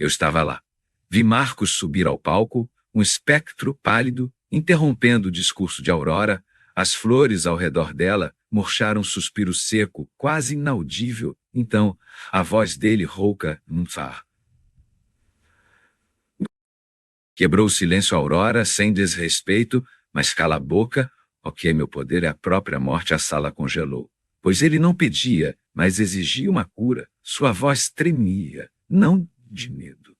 Eu estava lá. Vi Marcos subir ao palco, um espectro pálido, interrompendo o discurso de Aurora. As flores ao redor dela murcharam um suspiro seco, quase inaudível. Então, a voz dele rouca, quebrou o silêncio Aurora, sem desrespeito, mas cala a boca. Ok, meu poder é a própria morte, a sala congelou. Pois ele não pedia, mas exigia uma cura. Sua voz tremia, não de medo.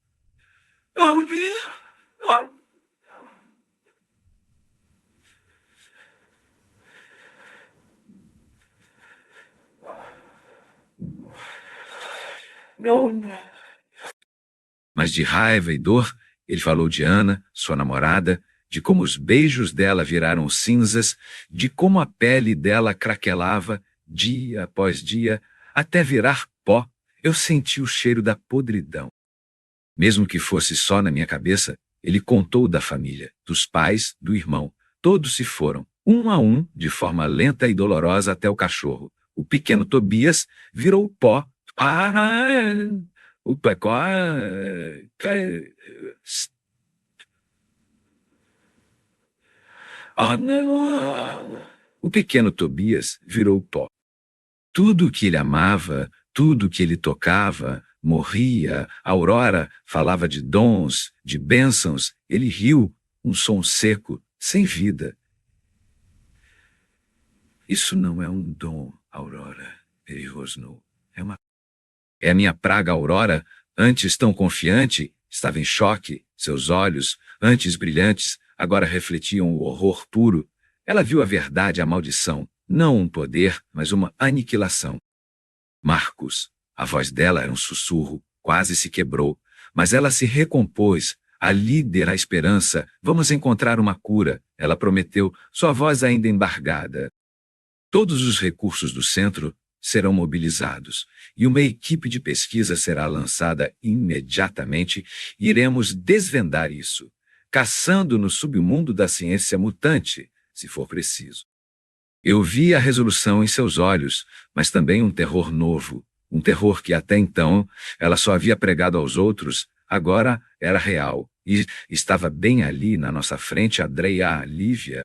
Mas de raiva e dor, ele falou de Ana, sua namorada, de como os beijos dela viraram cinzas, de como a pele dela craquelava, dia após dia, até virar pó. Eu senti o cheiro da podridão. Mesmo que fosse só na minha cabeça, ele contou da família, dos pais, do irmão. Todos se foram, um a um, de forma lenta e dolorosa até o cachorro. O pequeno Tobias virou pó. O pecó. O pequeno Tobias virou pó. Tudo o que ele amava, tudo o que ele tocava, morria. A Aurora falava de dons, de bênçãos. Ele riu, um som seco, sem vida. Isso não é um dom, Aurora, ele rosnou. É a minha praga, Aurora, antes tão confiante, estava em choque. Seus olhos, antes brilhantes, agora refletiam o horror puro. Ela viu a verdade, a maldição, não um poder, mas uma aniquilação. Marcos, a voz dela era um sussurro, quase se quebrou, mas ela se recompôs. A líder, a esperança, vamos encontrar uma cura, ela prometeu, sua voz ainda embargada. Todos os recursos do centro serão mobilizados e uma equipe de pesquisa será lançada imediatamente. Iremos desvendar isso, caçando no submundo da ciência mutante, se for preciso. Eu vi a resolução em seus olhos, mas também um terror novo, um terror que até então ela só havia pregado aos outros, agora era real e estava bem ali na nossa frente. A Lívia,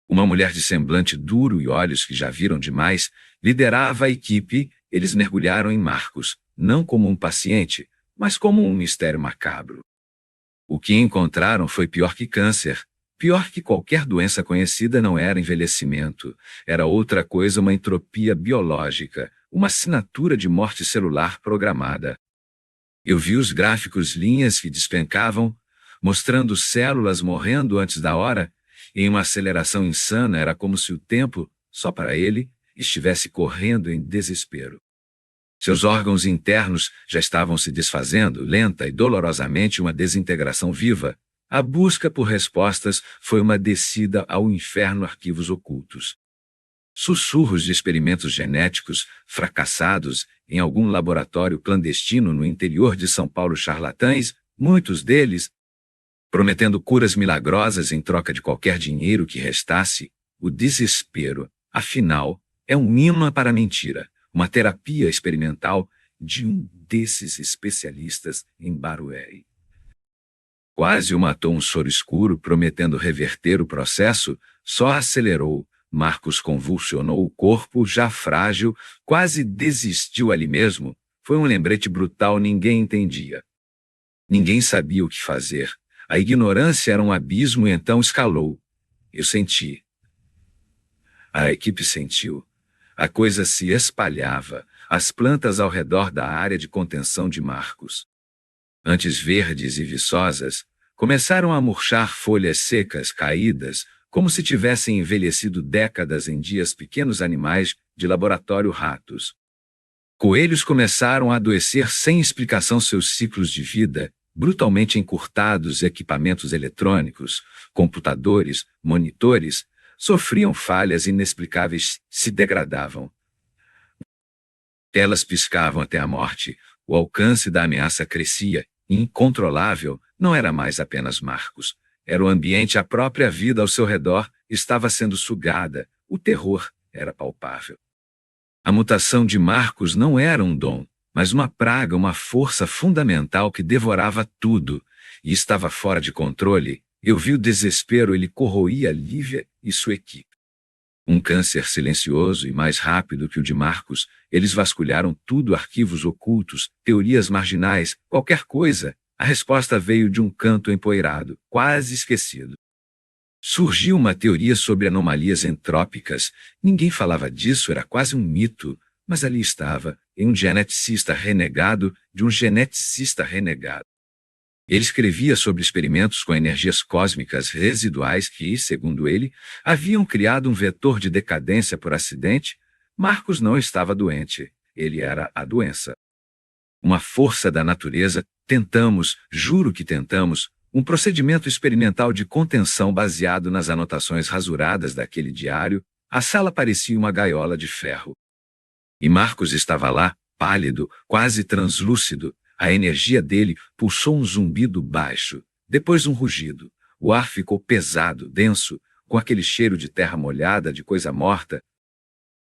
uma mulher de semblante duro e olhos que já viram demais, liderava a equipe. Eles mergulharam em Marcos, não como um paciente, mas como um mistério macabro. O que encontraram foi pior que câncer, pior que qualquer doença conhecida. Não era envelhecimento, era outra coisa, uma entropia biológica, uma assinatura de morte celular programada. Eu vi os gráficos, linhas que despencavam, mostrando células morrendo antes da hora. Em uma aceleração insana, era como se o tempo, só para ele, estivesse correndo em desespero. Seus órgãos internos já estavam se desfazendo, lenta e dolorosamente, uma desintegração viva. A busca por respostas foi uma descida ao inferno. Arquivos ocultos. Sussurros de experimentos genéticos fracassados em algum laboratório clandestino no interior de São Paulo. Charlatães, muitos deles, prometendo curas milagrosas em troca de qualquer dinheiro que restasse. O desespero, afinal, é um imã para a mentira, uma terapia experimental de um desses especialistas em Barueri. Quase o matou um soro escuro, prometendo reverter o processo, só acelerou. Marcos convulsionou, o corpo já frágil, quase desistiu ali mesmo. Foi um lembrete brutal, ninguém entendia. Ninguém sabia o que fazer. A ignorância era um abismo e então escalou. Eu senti. A equipe sentiu. A coisa se espalhava, as plantas ao redor da área de contenção de Marcos, antes verdes e viçosas, começaram a murchar. Folhas secas, caídas, como se tivessem envelhecido décadas em dias. Pequenos animais de laboratório, ratos. Coelhos começaram a adoecer sem explicação, seus ciclos de vida brutalmente encurtados. Equipamentos eletrônicos, computadores, monitores, sofriam falhas inexplicáveis, se degradavam. Telas piscavam até a morte. O alcance da ameaça crescia, incontrolável. Não era mais apenas Marcos. Era o ambiente, a própria vida ao seu redor estava sendo sugada. O terror era palpável. A mutação de Marcos não era um dom, mas uma praga, uma força fundamental que devorava tudo e estava fora de controle. Eu vi o desespero, ele corroía Lívia e sua equipe. Um câncer silencioso e mais rápido que o de Marcos, eles vasculharam tudo, arquivos ocultos, teorias marginais, qualquer coisa. A resposta veio de um canto empoeirado, quase esquecido. Surgiu uma teoria sobre anomalias entrópicas. Ninguém falava disso, era quase um mito, mas ali estava, em um geneticista renegado de um geneticista renegado. Ele escrevia sobre experimentos com energias cósmicas residuais que, segundo ele, haviam criado um vetor de decadência por acidente. Marcos não estava doente, ele era a doença. Uma força da natureza, tentamos, juro que tentamos, um procedimento experimental de contenção baseado nas anotações rasuradas daquele diário. A sala parecia uma gaiola de ferro. E Marcos estava lá, pálido, quase translúcido. A energia dele pulsou um zumbido baixo, depois um rugido. O ar ficou pesado, denso, com aquele cheiro de terra molhada, de coisa morta.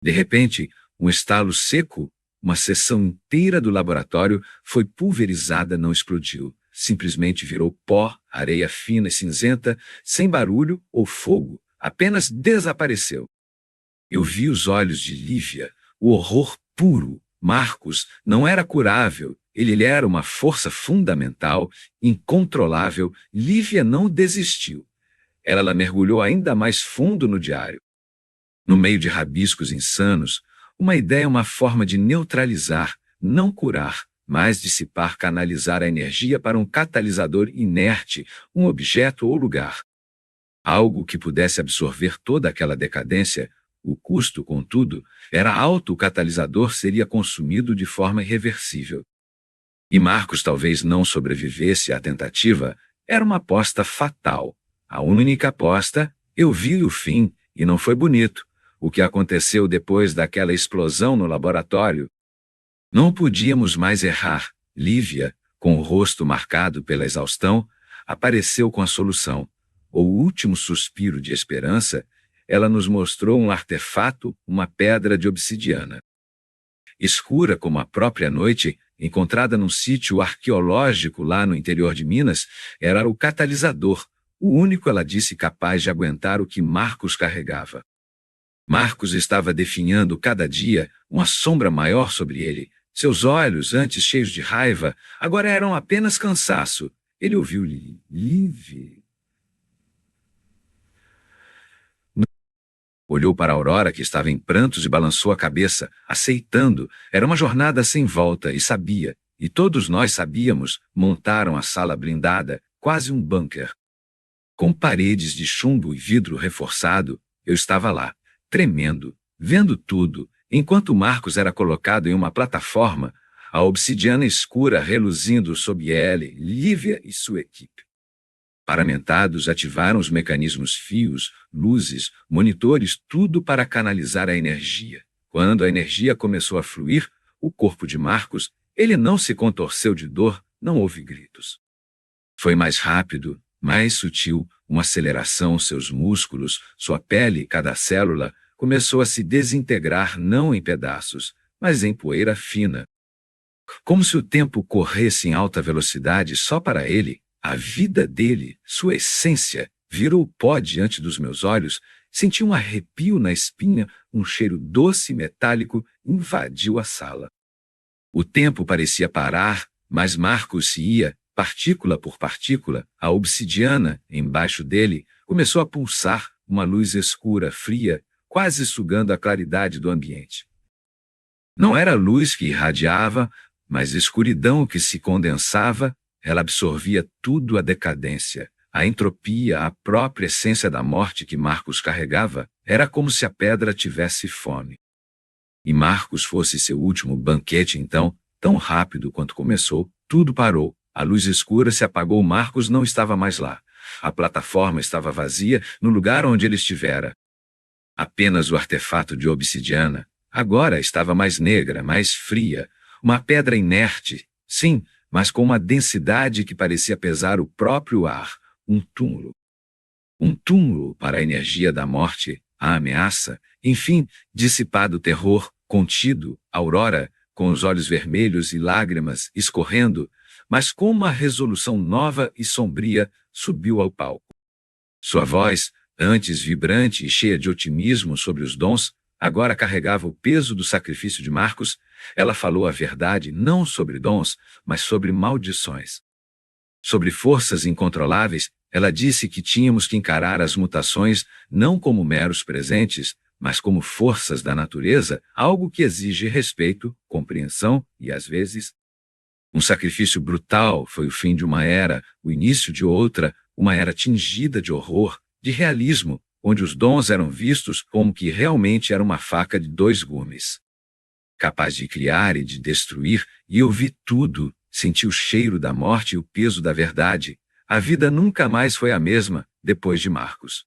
De repente, um estalo seco, uma seção inteira do laboratório foi pulverizada, não explodiu. Simplesmente virou pó, areia fina e cinzenta, sem barulho ou fogo, apenas desapareceu. Eu vi os olhos de Lívia, o horror puro. Marcos não era curável, ele era uma força fundamental, incontrolável. Lívia não desistiu. Ela mergulhou ainda mais fundo no diário. No meio de rabiscos insanos, uma ideia, uma forma de neutralizar, não curar, mas dissipar, canalizar a energia para um catalisador inerte, um objeto ou lugar. Algo que pudesse absorver toda aquela decadência. O custo, contudo, era alto, o catalisador seria consumido de forma irreversível. E Marcos talvez não sobrevivesse à tentativa, era uma aposta fatal. A única aposta, eu vi o fim, e não foi bonito. O que aconteceu depois daquela explosão no laboratório? Não podíamos mais errar. Lívia, com o rosto marcado pela exaustão, apareceu com a solução. O último suspiro de esperança. Ela nos mostrou um artefato, uma pedra de obsidiana. Escura como a própria noite, encontrada num sítio arqueológico lá no interior de Minas, era o catalisador, o único, ela disse, capaz de aguentar o que Marcos carregava. Marcos estava definhando cada dia uma sombra maior sobre ele. Seus olhos, antes cheios de raiva, agora eram apenas cansaço. Ele ouviu Lívia. Olhou para Aurora, que estava em prantos, e balançou a cabeça, aceitando. Era uma jornada sem volta, e sabia, e todos nós sabíamos, montaram a sala blindada, quase um bunker. Com paredes de chumbo e vidro reforçado, eu estava lá, tremendo, vendo tudo, enquanto Marcos era colocado em uma plataforma, a obsidiana escura reluzindo sob ele, Lívia e sua equipe. Paramentados, ativaram os mecanismos, fios, luzes, monitores, tudo para canalizar a energia. Quando a energia começou a fluir, o corpo de Marcos, ele não se contorceu de dor, não houve gritos. Foi mais rápido, mais sutil, uma aceleração, seus músculos, sua pele, cada célula, começou a se desintegrar não em pedaços, mas em poeira fina. Como se o tempo corresse em alta velocidade só para ele. A vida dele, sua essência, virou pó diante dos meus olhos. Senti um arrepio na espinha, um cheiro doce e metálico invadiu a sala. O tempo parecia parar, mas Marcos se ia, partícula por partícula. A obsidiana, embaixo dele, começou a pulsar, uma luz escura, fria, quase sugando a claridade do ambiente. Não era luz que irradiava, mas escuridão que se condensava. Ela absorvia tudo, a decadência, a entropia, a própria essência da morte que Marcos carregava. Era como se a pedra tivesse fome. E Marcos fosse seu último banquete então, tão rápido quanto começou, tudo parou. A luz escura se apagou, Marcos não estava mais lá. A plataforma estava vazia no lugar onde ele estivera. Apenas o artefato de obsidiana, agora estava mais negra, mais fria, uma pedra inerte, sim, mas com uma densidade que parecia pesar o próprio ar, um túmulo. Um túmulo para a energia da morte, a ameaça, enfim, dissipado o terror, contido, Aurora, com os olhos vermelhos e lágrimas escorrendo, mas com uma resolução nova e sombria, subiu ao palco. Sua voz, antes vibrante e cheia de otimismo sobre os dons, agora carregava o peso do sacrifício de Marcos. Ela falou a verdade não sobre dons, mas sobre maldições. Sobre forças incontroláveis, ela disse que tínhamos que encarar as mutações não como meros presentes, mas como forças da natureza, algo que exige respeito, compreensão e, às vezes, um sacrifício brutal. Foi o fim de uma era, o início de outra, uma era tingida de horror, de realismo, onde os dons eram vistos como que realmente era uma faca de dois gumes. Capaz de criar e de destruir, e eu vi tudo, senti o cheiro da morte e o peso da verdade. A vida nunca mais foi a mesma, depois de Marcos.